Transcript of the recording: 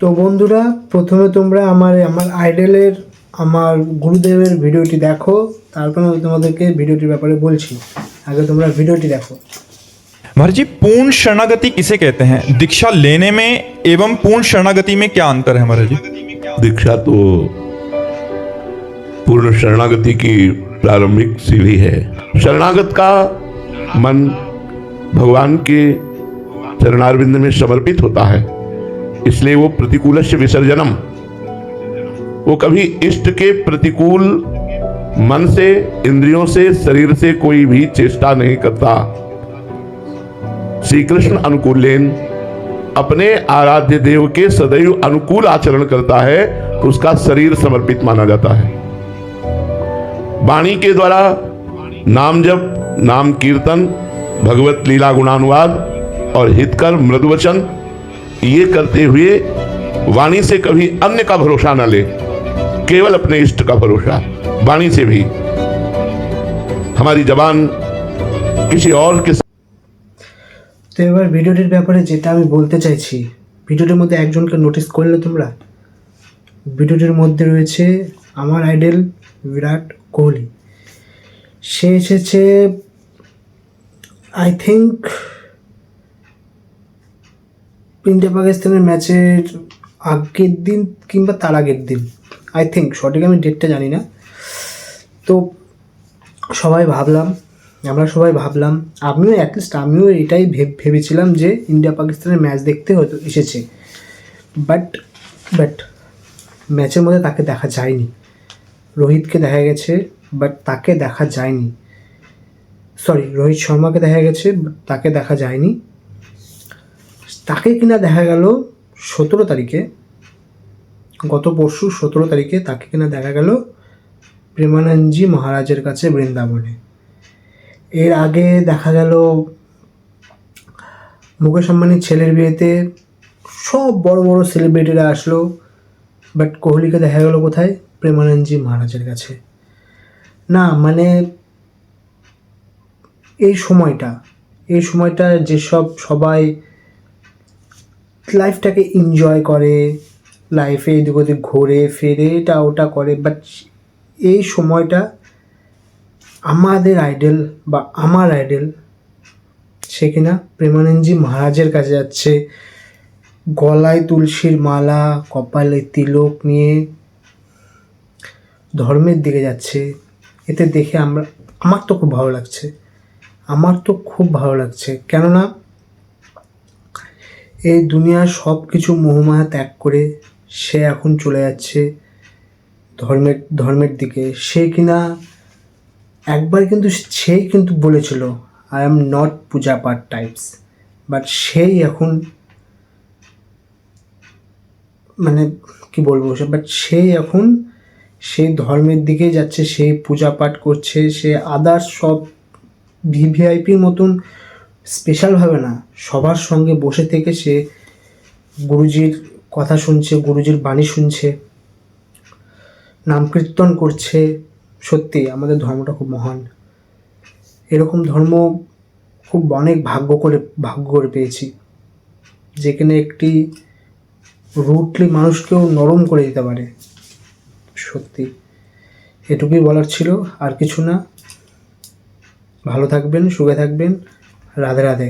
তো বন্ধুরা, প্রথমে তোমরা আমার আইডলের আমার গুরুদেবের ভিডিওটি দেখো, তারপর আমি তোমাদেরকে ভিডিওটির ব্যাপারে বলছি। আগে তোমরা ভিডিওটি দেখো। महाराज जी, पूर्ण शरणागति किसे कहते हैं? दीक्षा लेने में एवं पूर्ण शरणागति में क्या अंतर है महाराज जी? दीक्षा तो पूर्ण शरणागति की प्रारंभिक सीढ़ी है। शरणागत का मन भगवान के चरणारविंद में समर्पित होता है, इसलिए वो प्रतिकूलस्य विसर्जनम, वो कभी इष्ट के प्रतिकूल मन से, इंद्रियों से, शरीर से कोई भी चेष्टा नहीं करता। श्री कृष्ण अनुकूलेन अपने आराध्य देव के सदैव अनुकूल आचरण करता है तो उसका शरीर समर्पित माना जाता है। वाणी के द्वारा नाम जप, नाम कीर्तन, भगवत लीला गुणानुवाद और हितकर मृदुवचन ये करते हुए वाणी से कभी अन्य का भरोसा न ले, केवल अपने इष्ट का भरोसा। वाणी से भी हमारी जबान किसी और के। তো এবার ভিডিওটির ব্যাপারে যেটা আমি বলতে চাইছি, ভিডিওটির মধ্যে একজনকে নোটিস করলে তোমরা, ভিডিওটির মধ্যে রয়েছে আমার আইডল বিরাট কোহলি। সে এসেছে আই থিঙ্ক ইন্ডিয়া পাকিস্তানের ম্যাচের আগের দিন কিংবা তার আগের দিন, আই থিঙ্ক, সঠিক আমি ডেটটা জানি না। তো আমরা সবাই ভাবলাম, আমিও অ্যাটলিস্ট আমিও এটাই ভেবেছিলাম যে ইন্ডিয়া পাকিস্তানের ম্যাচ দেখতে হয়তো এসেছে, বাট ম্যাচের মধ্যে তাকে দেখা যায়নি। রোহিতকে দেখা গেছে, বাট তাকে দেখা যায়নি। সরি, রোহিত শর্মাকে দেখা গেছে, বাট তাকে দেখা যায়নি। তাকে কিনা দেখা গেল 17 তারিখে, গত পরশু 17 তারিখে তাকে কিনা দেখা গেল প্রেমানন্দজি মহারাজের কাছে বৃন্দাবনে। এর আগে দেখা গেল মুকেশ আম্বানির ছেলের বিয়েতে সব বড় বড় সেলিব্রিটিরা আসলো, বাট কোহলিকে দেখা গেল কোথায়? প্রেমানন্দজি মহারাজের কাছে। না মানে এই সময়টা যেসব সবাই লাইফটাকে এনজয় করে, লাইফে এদিক ওদিক ঘোরে ফেরে, এটা ওটা করে, বাট এই সময়টা আমাদের আইডল বা আমার আইডল সে কিনা প্রেমানন্দজি মহারাজের কাছে যাচ্ছে, গলায় তুলসীর মালা, কপালে তিলক নিয়ে ধর্মের দিকে যাচ্ছে। এতে দেখে আমার তো খুব ভালো লাগছে, কেননা এই দুনিয়ার সব কিছু মোহমায়া ত্যাগ করে সে এখন চলে যাচ্ছে ধর্মের দিকে। সে কিনা একবার সেই বলেছিল, আই এম নট পূজা পাঠ টাইপস, বাট সেই এখন মানে কি বলবো, বাট সেই এখন সেই ধর্মের দিকে যাচ্ছে, সেই পূজা পাঠ করছে, সে আদার্স সব ভিভিআইপির মতন স্পেশালভাবে না, সবার সঙ্গে বসে থেকে সে গুরুজির কথা শুনছে, গুরুজির বাণী শুনছে, নাম কীর্তন করছে। সত্যি আমাদের ধর্মটা খুব মহান। এরকম ধর্ম খুব অনেক ভাগ্য করে পেয়েছি, যেখানে একটি রুটলি মানুষকেও নরম করে দিতে পারে। সত্যি এটুকুই বলার ছিল, আর কিছু না। ভালো থাকবেন, সুখে থাকবেন। রাধে রাধে।